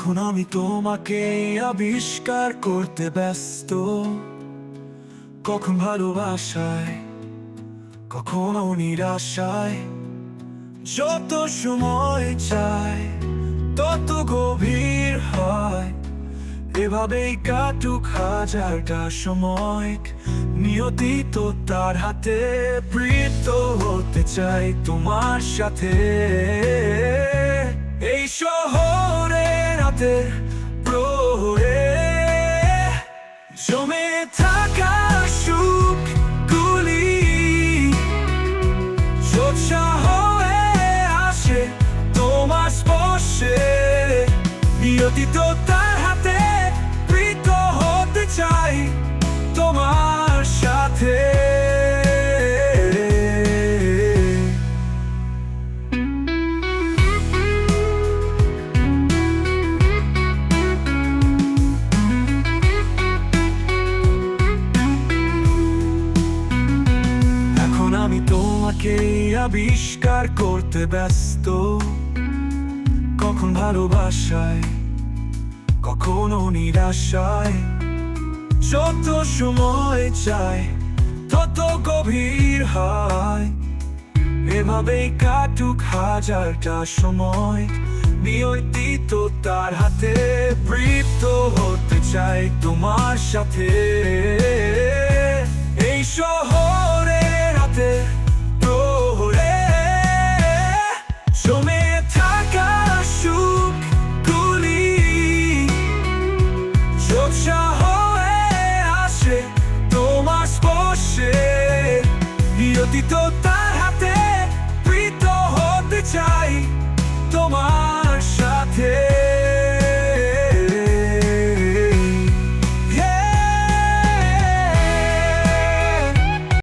এখন আমি তোমাকে আবিষ্কার করতে ব্যস্ত, কখন ভালোবাসায়, কখনো নিরাশায়। যত সময় চায় তত গভীর হয়, এভাবেই কাটুক হাজারটা সময়। নিয়তি তো তার হাতে, প্রীত হতে চাই তোমার সাথে। এই শহরে রাতে প্রহরে জমে থাকা সুখ গুলি ঝোঁঝা হয়ে আসে তোমার স্পর্শে। নিয়তি তো তার হাতে, প্রীত হতে চাই তোমার সাথে। এখন আমি তোমাকে আবিষ্কার করতে ব্যস্ত, কখন ভালোবাসায়, কখনো নিরাশায়। যত সময় চায় তত গভীর হয়, এভাবেই কাটুক হাজারটা সময়। নিয়তি তো তার হাতে, প্রীত হতে চাই তোমার সাথে। এই শহরে রাতে প্রহরে জমে থাকা সুখ গুলি ঝোঁঝা হয়ে আসে তোমার স্পর্শে। নিয়তি তো